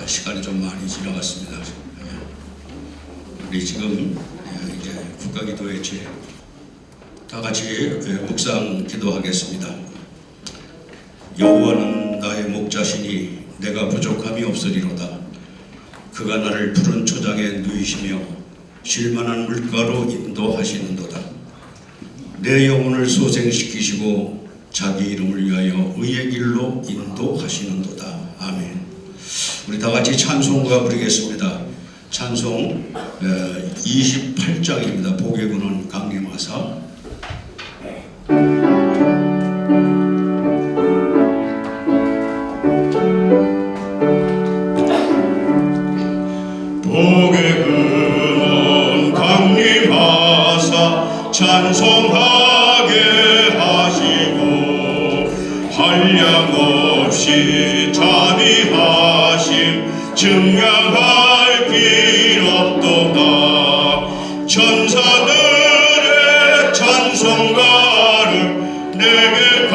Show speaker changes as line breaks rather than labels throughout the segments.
시간이 좀 많이 지나갔습니다. 우리 지금 이제 국가기도회 다 같이 묵상 기도하겠습니다. 여호와는 나의 목자시니 내가 부족함이 없으리로다. 그가 나를 푸른 초장에 누이시며 쉴만한 물가로 인도하시는도다. 내 영혼을 소생시키시고 자기 이름을 위하여 의의 길로 인도하시는도다. 아멘. 우리 다 같이 찬송가 부르겠습니다. 찬송 28장입니다. 보계군은 강림하사.
보계군은 강림하사 찬송하게 하시고 한량없이 자비하심 증명할 길 없도다. 천사들의 찬송가를 내게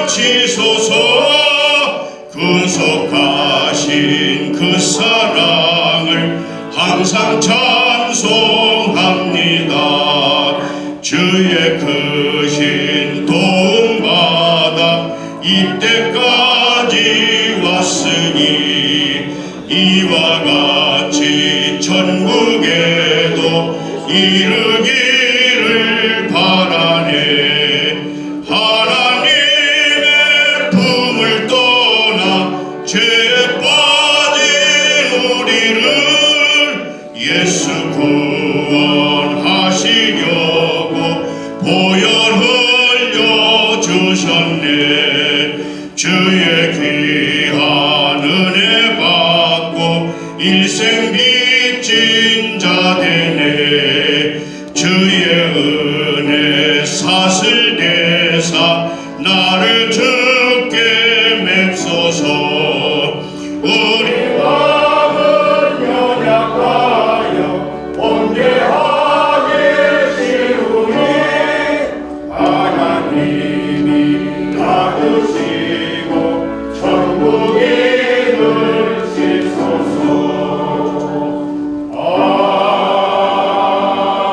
가르치소서. 구속하신 그 사랑을 항상 찬송합니다. 주의 크신 도움받아 이때까지 왔으니 이와 같이 천국에도 이르기를 바라네. 하나님의 품을 떠나 죄에 빠진 우리를 예수 구원하시려고 보혈 흘려주셨네. 주의 귀한 은혜 받고 일생 빚진 자 되네. 주의 은혜 사슬 대사 나를 주께 맺소서. 우리 마음은 연약하여 범죄하기 쉬우니 하나님이 다루시고 천국에 넣으시소서.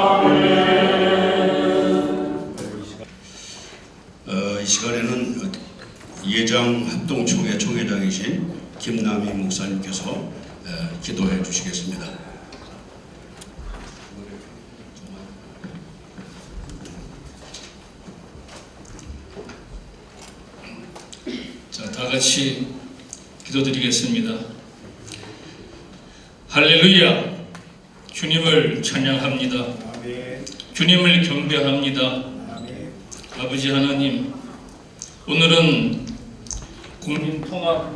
아멘.
이 시간에는 예장 합동총회 총회장이신 김남희 목사님께서 기도해 주시겠습니다.
자, 다 같이 기도드리겠습니다. 할렐루야. 주님을 찬양합니다. 주님을 경배합니다. 아버지 하나님, 오늘은 국민통합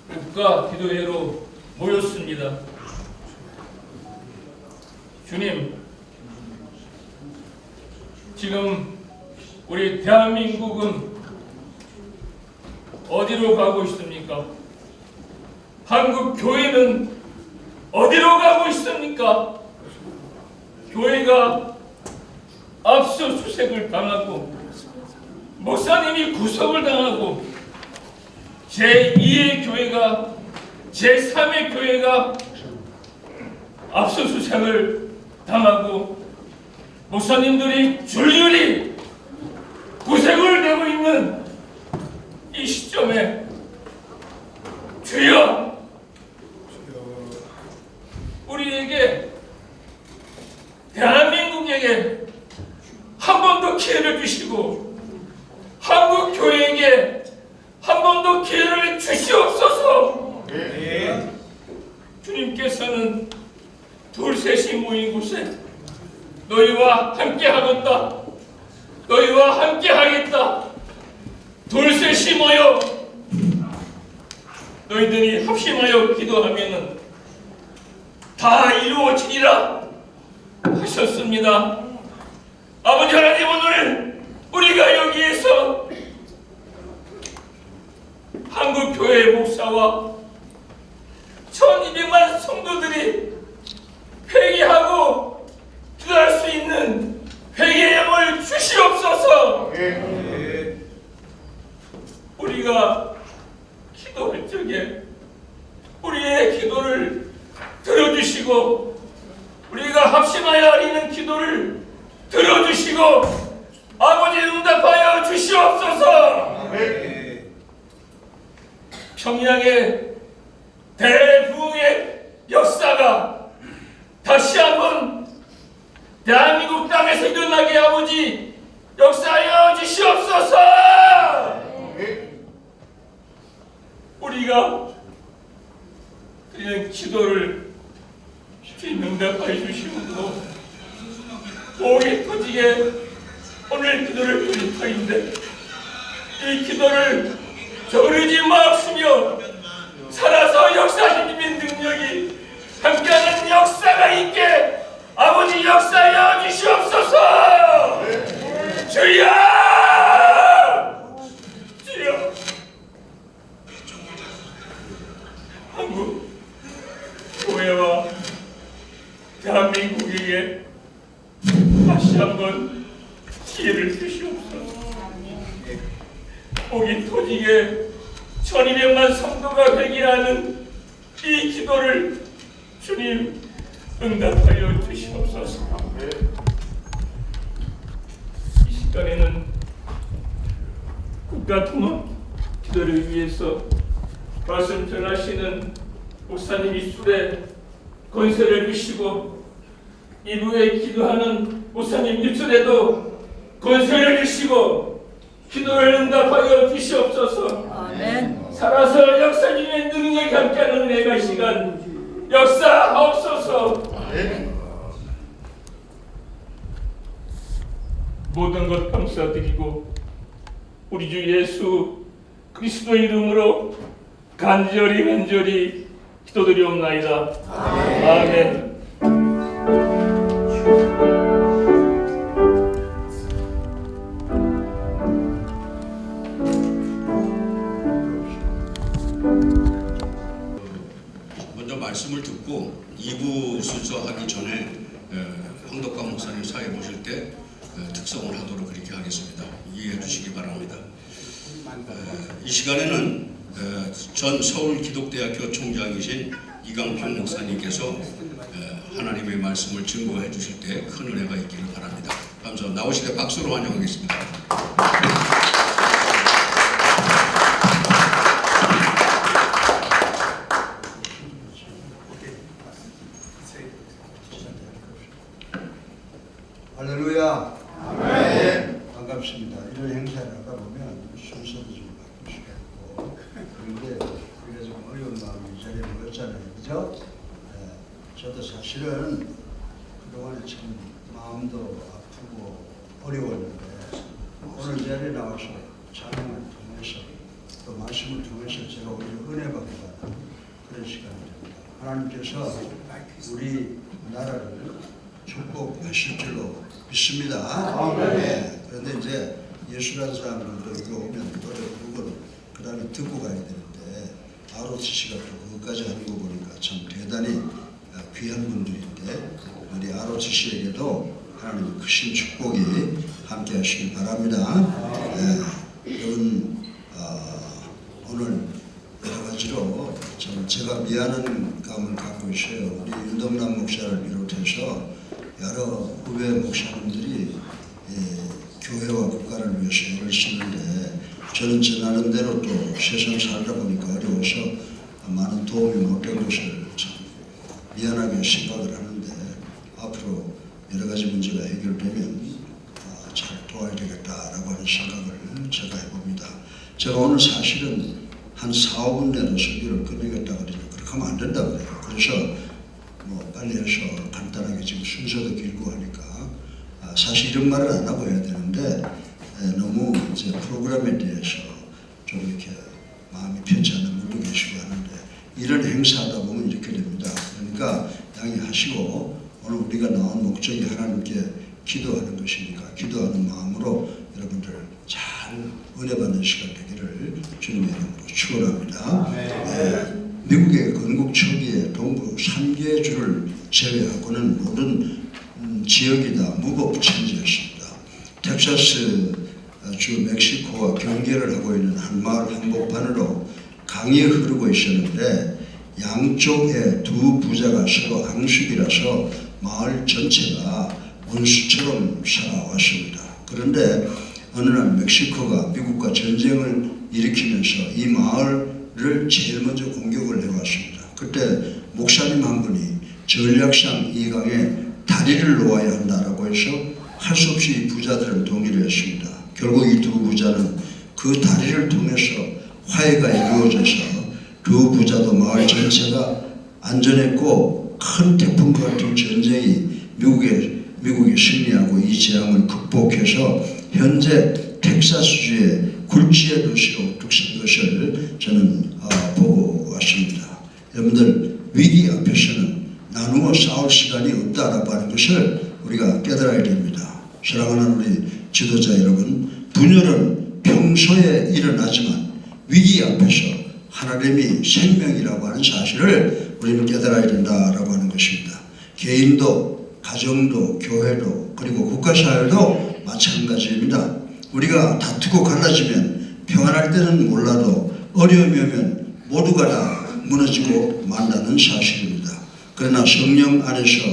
국가기도회로 모였습니다. 주님, 지금 우리 대한민국은 어디로 가고 있습니까? 한국 교회는 어디로 가고 있습니까? 교회가 압수수색을 당하고 목사님이 구속을 당하고 제2의 교회가 제3의 교회가 압수수색을 당하고 목사님들이 줄줄이 구색을 내고 있는 이 시점에 주여, 우리에게 대한민국에게 한 번 더 기회를 주시고 한국 교회에게 한 번 더 기회를 주시옵소서. 주님께서는 둘셋이 모인 곳에 너희와 함께 하겠다, 너희와 함께 하겠다. 둘셋이 모여 너희들이 합심하여 기도하면은 다 이루어지리라 하셨습니다. 아버지 하나님, 오늘 우리가 여기에서 한국교회 목사와 1200만 성도들이 회개하고 기도할 수 있는 회개의 영을 주시옵소서. 우리가 기도할 적에 우리의 기도를 들어주시고 우리가 합심하여 드리는 기도를 들어주시고 아버지 응답하여 주시옵소서. 평양의 대부흥의 역사가 다시 한번 대한민국 땅에서 일어나게 아버지 역사하여 주시옵소서. 우리가 드리는 기도를 응답하여 주시고 목이 터지게 오늘 기도를 드릴 터인데 이 기도를 저르지 마옵시며 살아서 역사하시는 능력이 함께하는 역사가 있게 아버지 역사하여 주시옵소서. 주여! 주여! 한국 교회와 대한민국에게 다시 한번 기회를 주시옵소서. 목이 터지게 1200만 성도가 되게 하는 이 기도를 주님 응답하여 주시옵소서. 이 시간에는 국가통합 기도를 위해서 말씀 전하시는 목사님이 술에 권세를 주시고 이후에 기도하는 목사님 입술에도 권세를 주시고 기도를 응답하여 주시옵소서.
아멘.
살아서 역사님의 능력이 함께하는 내가 시간 역사하옵소서. 모든 것 감사드리고 우리 주 예수 그리스도 이름으로 간절히 기도드리옵나이다. 아멘.
먼저 말씀을 듣고 2부 순서하기 전에 황덕광 목사님 사회 보실 때 특성을 하도록 그렇게 하겠습니다. 이해해 주시기 바랍니다. 이 시간에는 전 서울기독대학교 총장이신 이강편 목사님께서 하나님의 말씀을 증거해 주실 때 큰 은혜가 있기를 바랍니다. 감사합니다. 나오실 때 박수로 환영하겠습니다.
할렐루야. 아멘. 반갑습니다. 이런 행사를 하다 보면 순서도 좀 바꾸시겠고 그런데 우리가 좀 어려운 마음이 이 자리에 모였잖아요. 그죠? 저도 사실은 그동안에 참 마음도 아프고 어려웠는데 오늘 자리에 나와서 찬양을 통해서 또 말씀을 통해서 제가 오히려 은혜 받고 가는 그런 시간이 됩니다. 하나님께서 우리 나라를 축복하실 줄로 믿습니다. 네. 그런데 이제 예수라는 사람들도 여기 오면 노래 부르고 그 다음에 듣고 가야 되는데 아로치 씨가 또 그것까지 하는 거 보니까 참 대단히 귀한 분들인데 우리 아로치 씨에게도 하나님의 크신 축복이 함께 하시길 바랍니다. 네. 여러분 오늘 여러 가지로 참 제가 미안한 감을 갖고 있어요. 우리 윤동남 목사를 비롯해서 여러 후배 목사님들이 교회와 국가를 위해서 애를 쓰는데 저는 제 나름대로 또 세상 살다 보니까 어려워서 많은 도움이 못 된 것을 참 미안하게 생각을 하는데 앞으로 여러 가지 문제가 해결되면 잘 도와야 되겠다라고 하는 생각을 제가 해봅니다. 제가 오늘 사실은 한 4, 5분 내로 설교를 끝내겠다 그러니까 그렇게 하면 안 된다 그래요. 그래서 빨리 해서 간단하게 지금 순서도 길고 하니까 사실 이런 말을 안 하고 해야 되는데 너무 이제 프로그램에 대해서 좀 이렇게 마음이 편치 않은 분도 계시고 하는데 이런 행사하다 보면 이렇게 됩니다. 그러니까 양해하시고 오늘 우리가 나온 목적이 하나님께 기도하는 것이니까 기도하는 마음으로 여러분들 잘 은혜 받는 시간 되기를 주님의 이름으로 축원합니다. 네. 미국의 건국 초기에 동부 3개 주를 제외하고는 모든 지역이 다 무법천지였습니다. 텍사스 주 멕시코와 경계를 하고 있는 한 마을 한복판으로 강이 흐르고 있었는데 양쪽에 두 부자가 서로 앙숙이라서 마을 전체가 원수처럼 살아왔습니다. 그런데 어느 날 멕시코가 미국과 전쟁을 일으키면서 이 마을을 제일 먼저 공격을 해왔습니다. 그때 목사님 한 분이 전략상 이 강에 다리를 놓아야 한다라고 해서 할 수 없이 부자들은 동의를 했습니다. 결국 이 두 부자는 그 다리를 통해서 화해가 이루어져서 두 부자도 마을 전체가 안전했고 큰 태풍과 같은 전쟁이 미국이 승리하고 이 재앙을 극복해서 현재 텍사스주의 굴지의 도시로 득세한 것을 저는 보고 왔습니다. 여러분들 위기 앞에서는 나누어 싸울 시간이 없다라고 하는 것을 우리가 깨달아야 됩니다. 사랑하는 우리 지도자 여러분, 분열은 평소에 일어나지만 위기 앞에서 하나님이 생명이라고 하는 사실을 우리는 깨달아야 된다라고 하는 것입니다. 개인도, 가정도, 교회도, 그리고 국가사회도 마찬가지입니다. 우리가 다투고 갈라지면 평안할 때는 몰라도 어려움이 오면 모두가 다 무너지고 만다는 사실입니다. 그러나 성령 안에서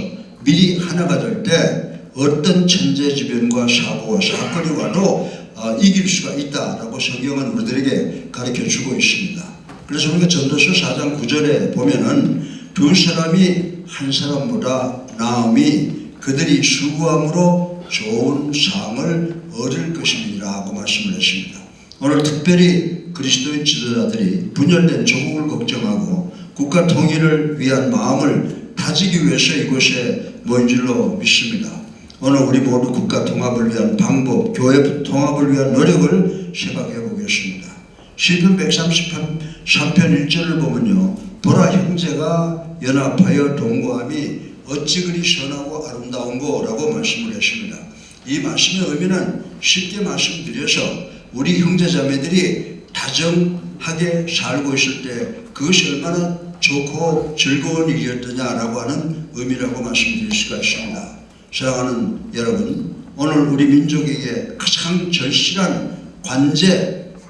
미리 하나가 될 때 어떤 천재지변과 사고와 사건이 와도 이길 수가 있다라고 성경은 우리들에게 가르쳐주고 있습니다. 그래서 우리가 전도서 4장 9절에 보면은 두 사람이 한 사람보다 나음이 그들이 수고함으로 좋은 상을 얻을 것이라고 말씀을 했습니다. 오늘 특별히 그리스도인 지도자들이 분열된 조국을 걱정하고 국가 통일을 위한 마음을 다지기 위해서 이곳에 모인 줄로 믿습니다. 오늘 우리 모두 국가 통합을 위한 방법, 교회 통합을 위한 노력을 생각해 보겠습니다. 시편 133편 1절을 보면요, 보라 형제가 연합하여 동거함이 어찌 그리 선하고 아름다운고라고 말씀을 했습니다. 이 말씀의 의미는 쉽게 말씀드려서 우리 형제자매들이 다정하게 살고 있을 때 그것이 얼마나 좋고 즐거운 일이었더냐라고 하는 의미라고 말씀드릴 수가 있습니다. 사랑하는 여러분, 오늘 우리 민족에게 가장 절실한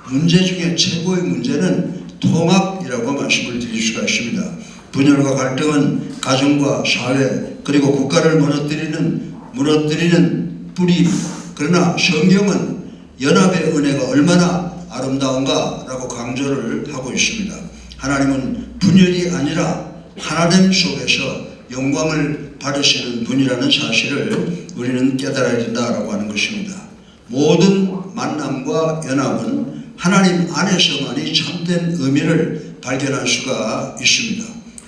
문제 중에 최고의 문제는 통합이라고 말씀을 드릴 수가 있습니다. 분열과 갈등은 가정과 사회 그리고 국가를 무너뜨리는 뿌리입니다. 그러나 성경은 연합의 은혜가 얼마나 아름다운가라고 강조를 하고 있습니다. 하나님은 분열이 아니라 하나됨 속에서 영광을 받으시는 분이라는 사실을 우리는 깨달아야 된다라고 하는 것입니다. 모든 만남과 연합은 하나님 안에서만이 참된 의미를 발견할 수가 있습니다.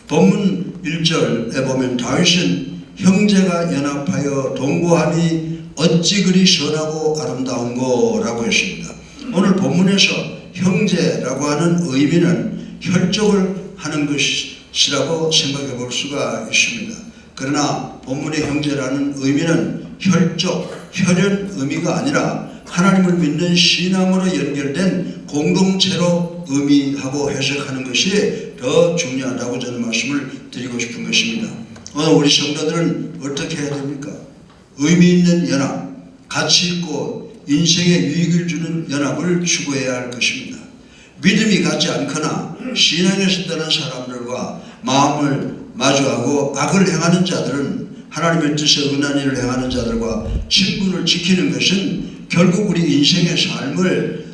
본문 1절에 보면 다윗은 형제가 연합하여 동거함이 어찌 그리 선하고 아름다운고라고 했습니다. 오늘 본문에서 형제라고 하는 의미는 혈족을 하는 것이라고 생각해 볼 수가 있습니다. 그러나 본문의 형제라는 의미는 혈연 의미가 아니라 하나님을 믿는 신앙으로 연결된 공동체로 의미하고 해석하는 것이 더 중요하다고 저는 말씀을 드리고 싶은 것입니다. 오늘 우리 성도들은 어떻게 해야 됩니까? 의미 있는 연합, 가치 있고 인생에 유익을 주는 연합을 추구해야 할 것입니다. 믿음이 가지 않거나 신앙에서 떠난 사람들과 마음을 마주하고 악을 행하는 자들은 하나님의 뜻에 은한 일을 행하는 자들과 친분을 지키는 것은 결국 우리 인생의 삶을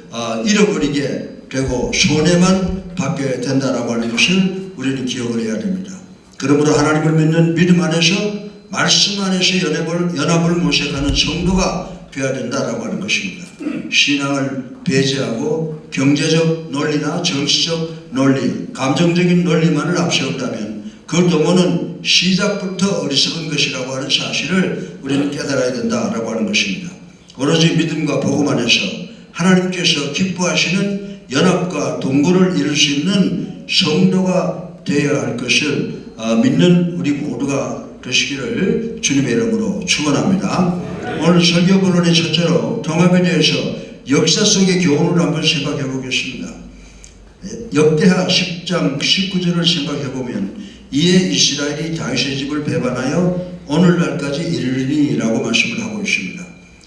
잃어버리게 되고 손해만 받게 된다라고 하는 것을 우리는 기억을 해야 됩니다. 그러므로 하나님을 믿는 믿음 안에서 말씀 안에서 연합을 모색하는 성도가 되어야 된다라고 하는 것입니다. 신앙을 배제하고 경제적 논리나 정치적 논리, 감정적인 논리만을 앞세운다면 그 도모는 시작부터 어리석은 것이라고 하는 사실을 우리는 깨달아야 된다라고 하는 것입니다. 오로지 믿음과 복음 안에서 하나님께서 기뻐하시는 연합과 동거를 이룰 수 있는 성도가 되어야 할 것을 믿는 우리 모두가 되시기를 주님의 이름으로 축원합니다. 오늘 설교 본론의 첫째로 통합에 대해서 역사 속의 교훈을 한번 생각해 보겠습니다. 역대하 10장 19절을 생각해 보면 이에 이스라엘이 다윗의 집을 배반하여 오늘날까지 이르리니라고 말씀을 하고 있습니다.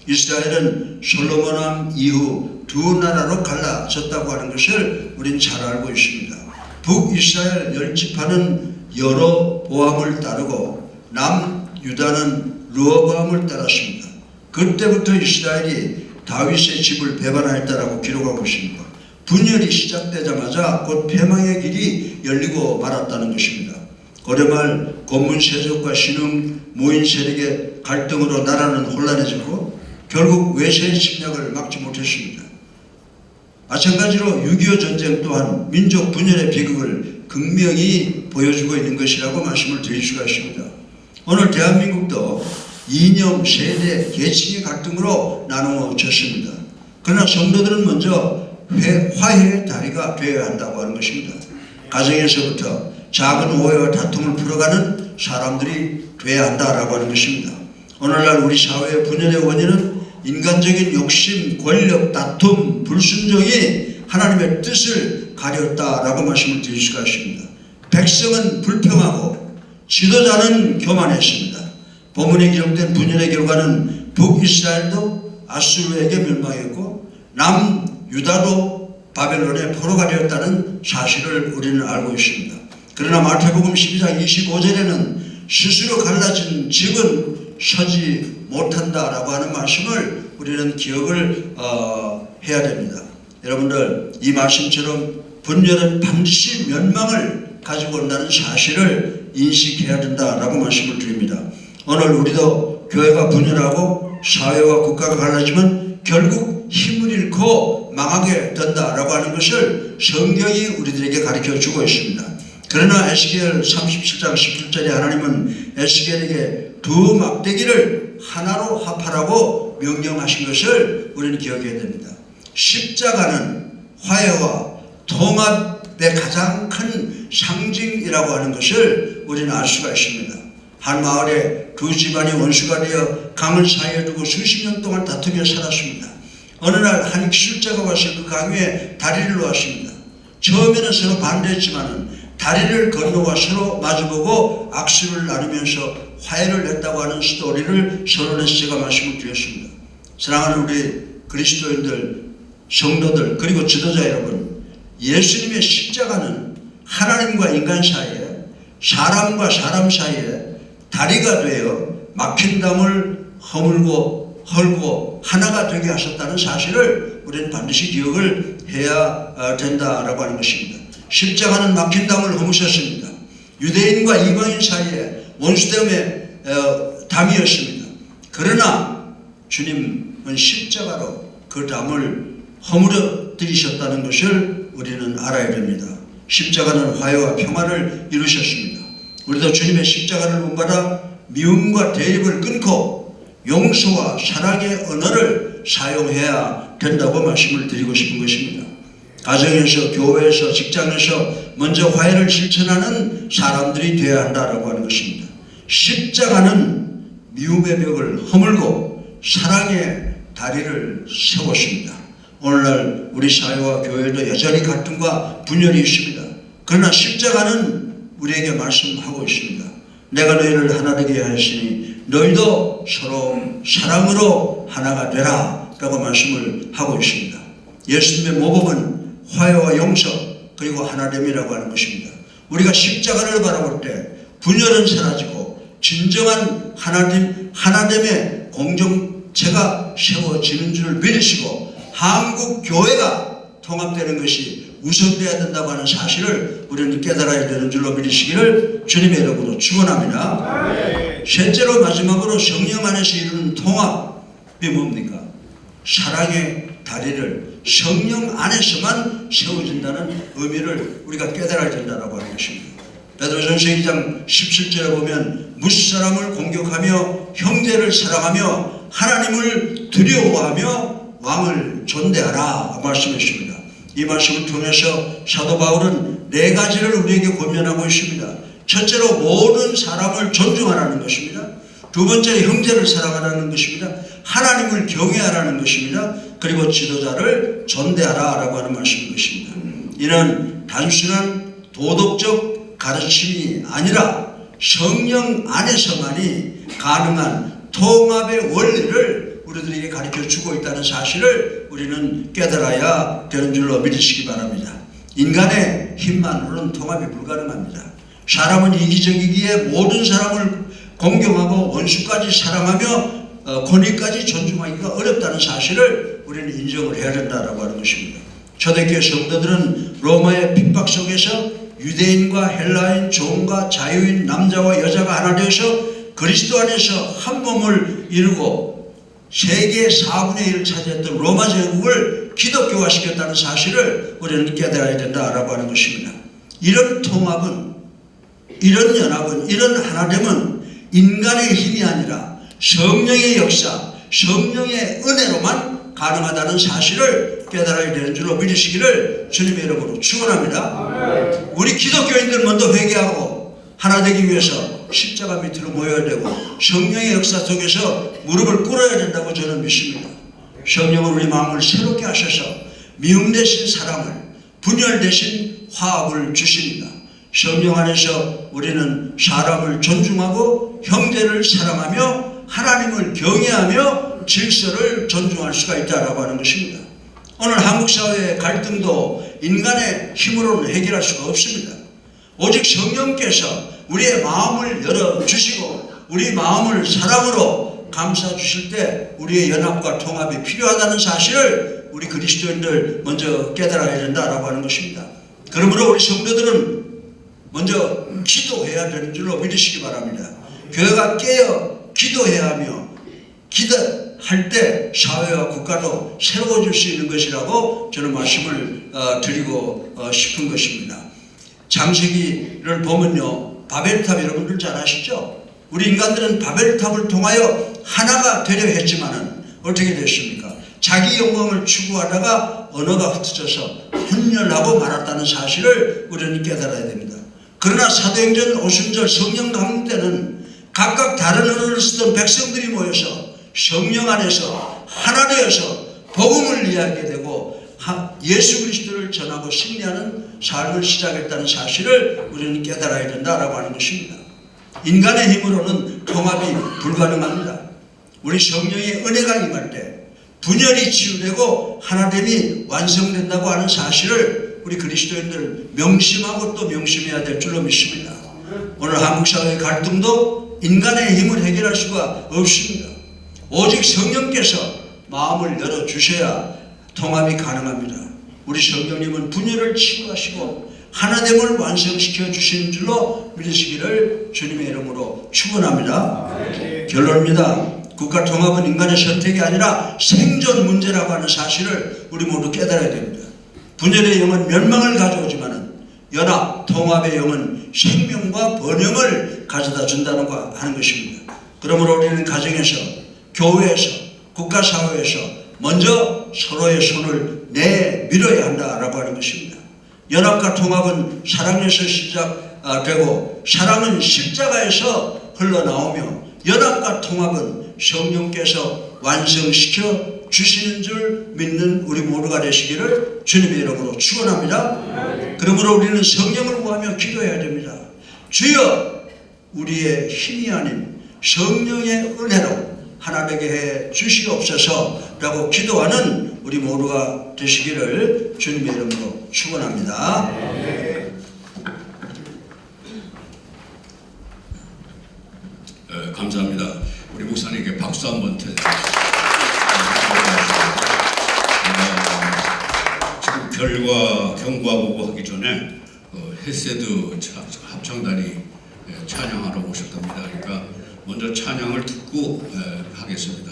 이스라엘은 솔로몬 왕 이후 두 나라로 갈라졌다고 하는 것을 우리는 잘 알고 있습니다. 북이스라엘 10지파는 여로보암을 따르고 남유다는 르호보암을 따랐습니다. 그때부터 이스라엘이 다윗의 집을 배반하였다라고 기록하고 있습니다. 분열이 시작되자마자 곧 패망의 길이 열리고 말았다는 것입니다. 고려말 고문세족과 신흥 모인 세력의 갈등으로 나라는 혼란해지고 결국 외세의 침략을 막지 못했습니다. 마찬가지로 6.25 전쟁 또한 민족 분열의 비극을 극명히 보여주고 있는 것이라고 말씀을 드릴 수가 있습니다. 오늘 대한민국도 이념, 세대, 계층의 갈등으로 나누어졌습니다. 그러나 성도들은 먼저 화해의 다리가 되어야 한다고 하는 것입니다. 가정에서부터 작은 오해와 다툼을 풀어가는 사람들이 되어야 한다라고 하는 것입니다. 오늘날 우리 사회의 분열의 원인은 인간적인 욕심, 권력, 다툼, 불순종이 하나님의 뜻을 가렸다라고 말씀을 드릴 수가 있습니다. 백성은 불평하고 지도자는 교만했습니다. 본문에 기록된 분열의 결과는 북이스라엘도 아수르에게 멸망했고 남유다도 바벨론의 포로가 되었다는 사실을 우리는 알고 있습니다. 그러나 마태복음 12장 25절에는 스스로 갈라진 집은 서지 못한다라고 하는 말씀을 우리는 기억을 해야 됩니다. 여러분들, 이 말씀처럼 분열은 반드시 멸망을 가지고 온다는 사실을 인식해야 된다라고 말씀을 드립니다. 오늘 우리도 교회가 분열하고 사회와 국가가 갈라지면 결국 힘을 잃고 망하게 된다라고 하는 것을 성경이 우리들에게 가르쳐 주고 있습니다. 그러나 에스겔 37장 17절에 하나님은 에스겔에게 두 막대기를 하나로 합하라고 명령하신 것을 우리는 기억해야 됩니다. 십자가는 화해와 통합의 가장 큰 상징이라고 하는 것을 우리는 알 수가 있습니다. 한 마을에 두 집안이 원수가 되어 강을 사이에 두고 수십 년 동안 다투며 살았습니다. 어느 날 한 기술자가 와서 그 강 위에 다리를 놓았습니다. 처음에는 서로 반대했지만 다리를 건너와 서로 마주보고 악수를 나누면서 화해를 냈다고 하는 스토리를 서론에서 제가 말씀을 드렸습니다. 사랑하는 우리 그리스도인들, 성도들, 그리고 지도자 여러분, 예수님의 십자가는 하나님과 인간 사이에, 사람과 사람 사이에 다리가 되어 막힌 담을 허물고 헐고 하나가 되게 하셨다는 사실을 우리는 반드시 기억을 해야 된다라고 하는 것입니다. 십자가는 막힌 담을 허무셨습니다. 유대인과 이방인 사이에 원수됨의 담이었습니다. 그러나 주님은 십자가로 그 담을 허물어 드리셨다는 것을 우리는 알아야 됩니다. 십자가는 화해와 평화를 이루셨습니다. 우리도 주님의 십자가를 본받아 미움과 대립을 끊고 용서와 사랑의 언어를 사용해야 된다고 말씀을 드리고 싶은 것입니다. 가정에서, 교회에서, 직장에서 먼저 화해를 실천하는 사람들이 되어야 한다고 하는 것입니다. 십자가는 미움의 벽을 허물고 사랑의 다리를 세웠습니다. 오늘날 우리 사회와 교회도 여전히 갈등과 분열이 있습니다. 그러나 십자가는 우리에게 말씀하고 있습니다. 내가 너희를 하나 되게 하였으니 너희도 서로 사랑으로 하나가 되라 라고 말씀을 하고 있습니다. 예수님의 모범은 화해와 용서 그리고 하나됨이라고 하는 것입니다. 우리가 십자가를 바라볼 때 분열은 사라지고 진정한 하나됨의 공동체가 세워지는 줄 믿으시고 한국 교회가 통합되는 것이 우선되어야 된다고 하는 사실을 우리는 깨달아야 되는 줄로 믿으시기를 주님의 이름으로 축원합니다. 셋째로 마지막으로 성령 안에서 이루는 통합이 뭡니까? 사랑의 다리를 성령 안에서만 세워진다는 의미를 우리가 깨달아야 된다고 하는 것입니다. 베드로전서 2장 17절에 보면 무사람을 공격하며 형제를 사랑하며 하나님을 두려워하며 왕을 존대하라 말씀했습니다. 이 말씀을 통해서 사도 바울은 네 가지를 우리에게 권면하고 있습니다. 첫째로 모든 사람을 존중하라는 것입니다. 두 번째로 형제를 사랑하라는 것입니다. 하나님을 경외하라는 것입니다. 그리고 지도자를 존대하라라고 하는 말씀인 것입니다. 이는 단순한 도덕적 가르침이 아니라 성령 안에서만이 가능한 통합의 원리를 우리들에게 가르쳐 주고 있다는 사실을 우리는 깨달아야 되는 줄로 믿으시기 바랍니다. 인간의 힘만으로는 통합이 불가능합니다. 사람은 이기적이기에 모든 사람을 공경하고 원수까지 사랑하며 권위까지 존중하기가 어렵다는 사실을 우리는 인정을 해야 된다라고 하는 것입니다. 초대교회 성도들은 로마의 핍박 속에서 유대인과 헬라인, 종과 자유인, 남자와 여자가 하나 되어서 그리스도 안에서 한 몸을 이루고 세계 4분의 1을 차지했던 로마 제국을 기독교화시켰다는 사실을 우리는 깨달아야 된다라고 하는 것입니다. 이런 통합은, 이런 연합은, 이런 하나됨은 인간의 힘이 아니라 성령의 역사, 성령의 은혜로만 가능하다는 사실을 깨달아야 되는 줄로 믿으시기를 주님의 이름으로 축원합니다. 우리 기독교인들 먼저 회개하고 하나 되기 위해서 십자가 밑으로 모여야 되고 성령의 역사 속에서 무릎을 꿇어야 된다고 저는 믿습니다. 성령은 우리 마음을 새롭게 하셔서 미움 대신 사랑을, 분열 대신 화합을 주십니다. 성령 안에서 우리는 사람을 존중하고 형제를 사랑하며 하나님을 경외하며 질서를 존중할 수가 있다라고 하는 것입니다. 오늘 한국 사회의 갈등도 인간의 힘으로는 해결할 수가 없습니다. 오직 성령께서 우리의 마음을 열어주시고 우리 마음을 사랑으로 감싸주실 때 우리의 연합과 통합이 필요하다는 사실을 우리 그리스도인들 먼저 깨달아야 된다라고 하는 것입니다. 그러므로 우리 성도들은 먼저 기도해야 되는 줄로 믿으시기 바랍니다. 교회가 깨어 기도해야 하며 기도할 때 사회와 국가도 새로워질 수 있는 것이라고 저는 말씀을 드리고 싶은 것입니다. 창세기를 보면요, 바벨탑 여러분들 잘 아시죠? 우리 인간들은 바벨탑을 통하여 하나가 되려 했지만은 어떻게 됐습니까? 자기 영광을 추구하다가 언어가 흩어져서 분열하고 말았다는 사실을 우리는 깨달아야 됩니다. 그러나 사도행전 오순절 성령 강림 때는 각각 다른 언어를 쓰던 백성들이 모여서 성령 안에서 하나 되어서 복음을 이야기하게 되고 예수 그리스도를 전하고 승리하는 삶을 시작했다는 사실을 우리는 깨달아야 된다라고 하는 것입니다. 인간의 힘으로는 통합이 불가능합니다. 우리 성령의 은혜가 임할 때 분열이 치유되고 하나됨이 완성된다고 하는 사실을 우리 그리스도인들 명심하고 또 명심해야 될 줄로 믿습니다. 오늘 한국 사회의 갈등도 인간의 힘을 해결할 수가 없습니다. 오직 성령께서 마음을 열어주셔야 통합이 가능합니다. 우리 성령님은 분열을 치유하시고 하나됨을 완성시켜 주시는 줄로 믿으시기를 주님의 이름으로 축원합니다. 결론입니다. 국가 통합은 인간의 선택이 아니라 생존 문제라고 하는 사실을 우리 모두 깨달아야 됩니다. 분열의 영은 멸망을 가져오지만은 연합, 통합의 영은 생명과 번영을 가져다 준다는 거 하는 것입니다. 그러므로 우리는 가정에서, 교회에서, 국가사회에서 먼저 서로의 손을 내밀어야 한다라고 하는 것입니다. 연합과 통합은 사랑에서 시작되고 사랑은 십자가에서 흘러나오며 연합과 통합은 성령께서 완성시켜 주시는 줄 믿는 우리 모두가 되시기를 주님의 이름으로 축원합니다. 그러므로 우리는 성령을 구하며 기도해야 됩니다. 주여 우리의 힘이 아닌 성령의 은혜로 하나 되게 해 주시옵소서라고 기도하는 우리 모두가 되시기를 주님의 이름으로 축원합니다.
감사합니다. 우리 목사님께 박수 한번 주세요. 지금 결과 경과보고 하기 전에 헤세드 합창단이 찬양하러 오셨답니다. 그러니까 먼저 찬양을 듣고 하겠습니다.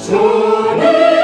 주님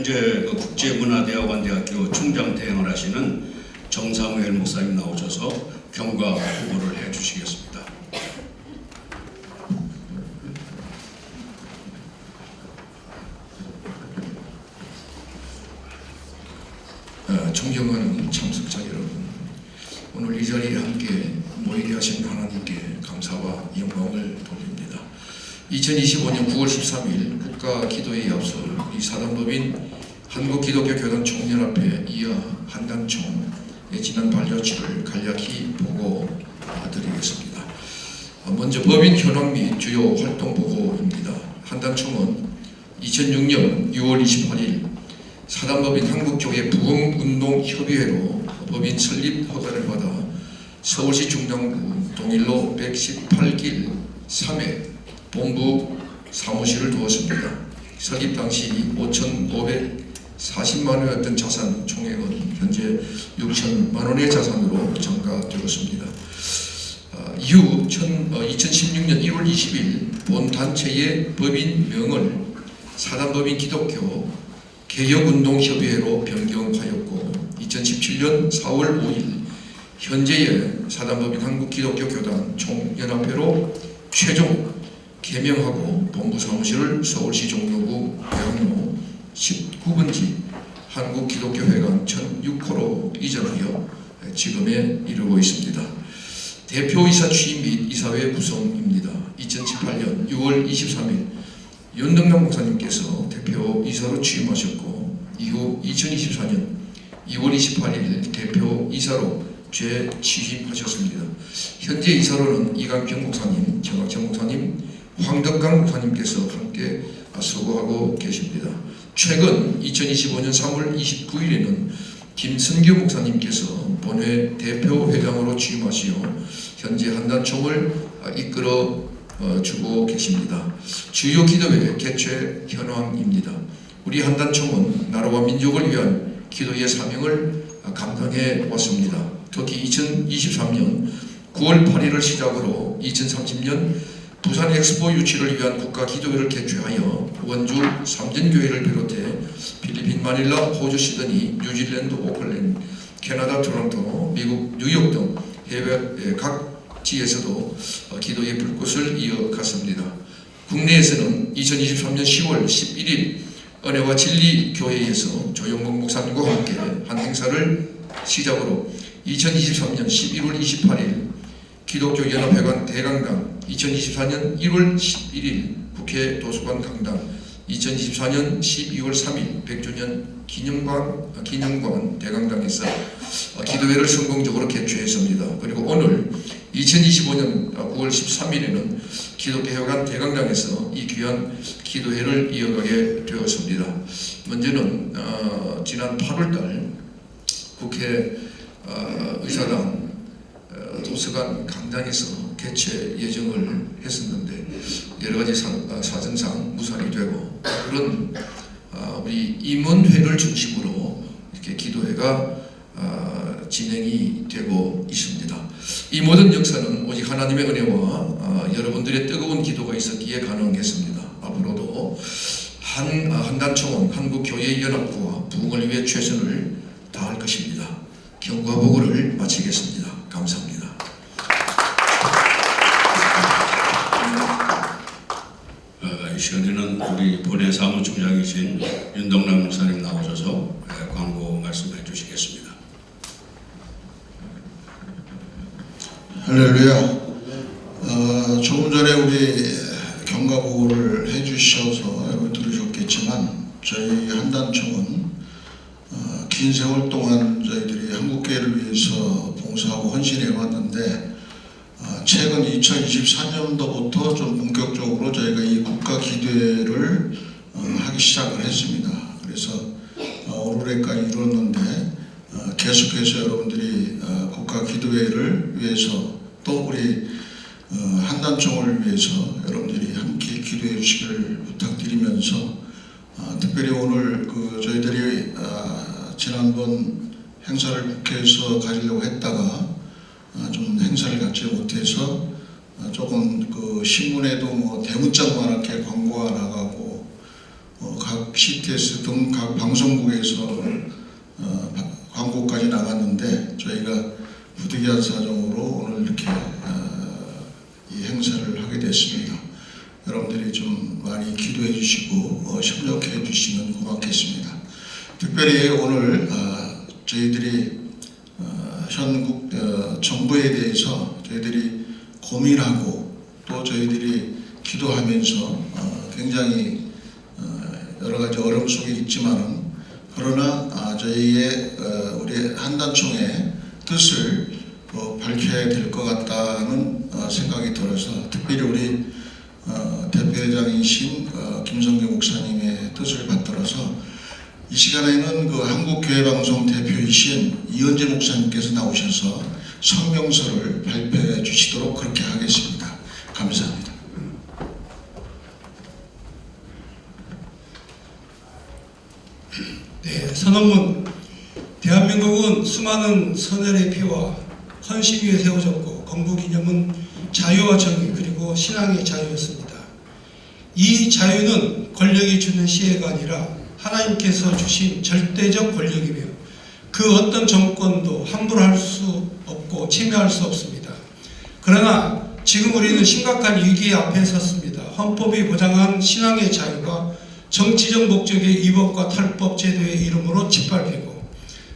현재 국제문화대학원대학교 총장 대행을 하시는 정사무엘 목사님 나오셔서 경과 후보를 해주시겠습니다.
존경하는 참석자 여러분, 이 자리에 함께 모이게 하신 하나님께 감사와 영광을 돌립니다. 2025년 9월 13일 국가기도회에 앞서 우리 사단법인 한국기독교교단 총연합회 이하 한단총의 지난 발자취를 간략히 보고드리겠습니다. 먼저 법인 현황 및 주요 활동 보고입니다. 한단총은 2006년 6월 28일 사단법인 한국교회 부흥운동협의회로 법인 설립 허가를 받아 서울시 중랑구 동일로 118길 3회 본부 사무실을 두었습니다. 설립 당시 5,540만 원이었던 자산 총액은 현재 6천만 원의 자산으로 증가되었습니다. 이후 2016년 1월 20일 본 단체의 법인명을 사단법인 기독교 개혁운동협의회로 변경하였고 2017년 4월 5일 현재의 사단법인 한국기독교교단 총연합회로 최종 개명하고 본부 사무실을 서울시 종로구 대학로 19번지 한국기독교회관 1006호로 이전하여 지금에 이르고 있습니다. 대표이사 취임 및 이사회 구성입니다. 2018년 6월 23일 윤덕남 목사님께서 대표이사로 취임하셨고 이후 2024년 2월 28일 대표이사로 재취임하셨습니다. 현재 이사로는 이강평 목사님, 정학천 목사님, 황덕강 목사님께서 함께 수고하고 계십니다. 최근 2025년 3월 29일에는 김선교 목사님께서 본회 대표회장으로 취임하시어 현재 한단총을 이끌어 주고 계십니다. 주요 기도회 개최 현황입니다. 우리 한단총은 나라와 민족을 위한 기도의 사명을 감당해 왔습니다. 특히 2023년 9월 8일을 시작으로 2030년 부산 엑스포 유치를 위한 국가 기도회를 개최하여 원주 삼전교회를 비롯해 필리핀 마닐라, 호주 시드니, 뉴질랜드 오클랜드, 캐나다 토론토, 미국 뉴욕 등 해외 각지에서도 기도의 불꽃을 이어갔습니다. 국내에서는 2023년 10월 11일 은혜와 진리 교회에서 조영목 목사님과 함께 한 행사를 시작으로 2023년 11월 28일 기독교 연합회관 대강당, 2024년 1월 11일 국회 도서관 강당, 2024년 12월 3일 100주년 기념관 대강당에서 기도회를 성공적으로 개최했습니다. 그리고 오늘 2025년 9월 13일에는 기독교회관 대강당에서 이 귀한 기도회를 이어가게 되었습니다. 먼저는 지난 8월달 국회 의사당 도서관 강당에서 개최 예정을 했었는데 여러 가지 사정상 무산이 되고 그런 우리 임원회를 중심으로 이렇게 기도회가 진행이 되고 있습니다. 이 모든 역사는 오직 하나님의 은혜와 여러분들의 뜨거운 기도가 있었기에 가능했습니다. 앞으로도 한단총은 한국교회연합회와 부흥을 위해 최선을 다할 것입니다. 경과 보고를 마치겠습니다. 감사합니다.
이 시간에는 우리 본회 사무총장이신 윤덕남 목사님 나오셔서 광고 말씀해 주시겠습니다.
할렐루야. 조금 전에 우리 경과보고를 해주셔서 여러분 들으셨겠지만 저희 한단총은 긴 세월 동안 저희들이 한국교회를 위해서 봉사하고 헌신해 왔는데 최근 2024년도부터 좀 본격적으로 저희가 이 국가 기도회를 하기 시작을 했습니다. 그래서 올해까지 이뤘는데 계속해서 여러분들이 국가 기도회를 위해서 또 우리 한단총을 위해서 여러분들이 함께 기도해 주시기를 부탁드리면서 특별히 오늘 저희들이 지난번 행사를 국회에서 가지려고 했다가 좀 행사를 갖지 못해서 조금 신문에도 대문짝만하게 광고가 나가고 각 CTS 등 각 방송국에서 광고까지 나갔는데 저희가 부득이한 사정으로 오늘 이렇게 이 행사를 하게 됐습니다. 여러분들이 좀 많이 기도해 주시고 협력해 주시면 고맙겠습니다. 특별히 오늘 저희들이 현 정부에 대해서 저희들이 고민하고 또 저희들이 기도하면서 굉장히 여러 가지 어려움 속에 있지만은 그러나 저희의 우리 한단총의 뜻을 밝혀야 될 것 같다는 생각이 들어서 특별히 우리 대표회장이신 김성규 목사님의 뜻을 받들어서 이 시간에는 그 한국교회방송 대표이신 이현재 목사님께서 나오셔서 성명서를 발표해 주시도록 그렇게 하겠습니다. 감사합니다.
네, 선언문. 대한민국은 수많은 선열의 피와 헌신 위에 세워졌고 건국이념은 자유와 정의 그리고 신앙의 자유였습니다. 이 자유는 권력이 주는 시혜가 아니라 하나님께서 주신 절대적 권력이며 그 어떤 정권도 함부로 할 수 없고 침해할 수 없습니다. 그러나 지금 우리는 심각한 위기 앞에 섰습니다. 헌법이 보장한 신앙의 자유가 정치적 목적의 위법과 탈법 제도의 이름으로 짓밟히고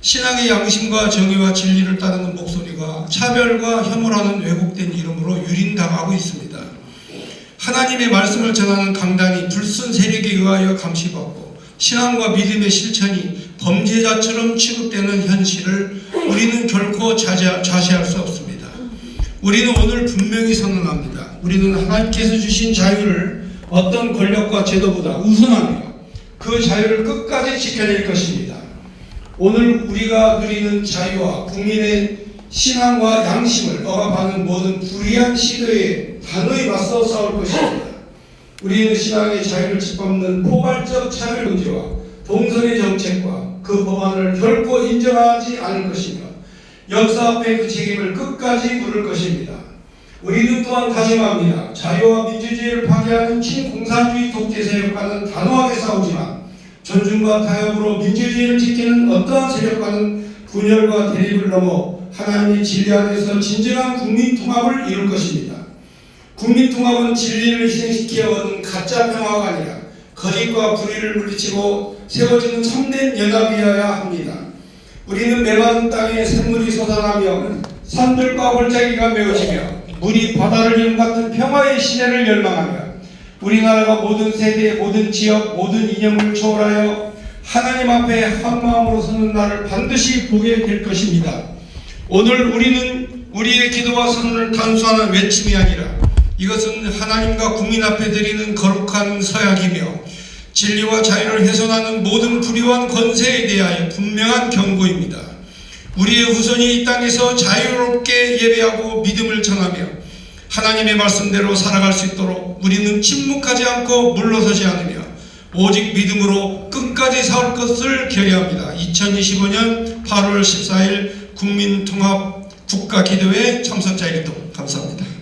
신앙의 양심과 정의와 진리를 따르는 목소리가 차별과 혐오라는 왜곡된 이름으로 유린당하고 있습니다. 하나님의 말씀을 전하는 강단이 불순 세력에 의하여 감시받고 신앙과 믿음의 실천이 범죄자처럼 취급되는 현실을 우리는 결코 좌시할 수 없습니다. 우리는 오늘 분명히 선언합니다. 우리는 하나님께서 주신 자유를 어떤 권력과 제도보다 우선하며 그 자유를 끝까지 지켜낼 것입니다. 오늘 우리가 누리는 자유와 국민의 신앙과 양심을 억압하는 모든 불의한 시도에 단호히 맞서 싸울 것입니다. 우리는 신앙의 자유를 짓밟는 포괄적 차별 문제와 동선의 정책과 그 법안을 결코 인정하지 않을 것이며 역사 앞에 그 책임을 끝까지 물을 것입니다. 우리는 또한 다짐합니다. 자유와 민주주의를 파괴하는 친공산주의 독재 세력과는 단호하게 싸우지만 존중과 타협으로 민주주의를 지키는 어떠한 세력과는 분열과 대립을 넘어 하나님의 진리 안에서 진정한 국민 통합을 이룰 것입니다. 국민 통합은 진리를 희생시켜 얻은 가짜 평화가 아니라 거짓과 불의를 물리치고 세워지는 참된 연합이어야 합니다. 우리는 메마른 땅에 샘물이 솟아나며 산들과 골짜기가 메워지며 물이 바다를 이룬 같은 평화의 시대를 열망하며 우리나라가 모든 세대, 모든 지역, 모든 이념을 초월하여 하나님 앞에 한 마음으로 서는 날을 반드시 보게 될 것입니다. 오늘 우리는 우리의 기도와 선언을 단순한 외침이 아니라 이것은 하나님과 국민 앞에 드리는 거룩한 서약이며 진리와 자유를 훼손하는 모든 불의한 권세에 대하여 분명한 경고입니다. 우리의 후손이 이 땅에서 자유롭게 예배하고 믿음을 전하며 하나님의 말씀대로 살아갈 수 있도록 우리는 침묵하지 않고 물러서지 않으며 오직 믿음으로 끝까지 싸울 것을 결의합니다. 2025년 8월 14일 국민통합 국가기도회 참석자 일동 감사합니다.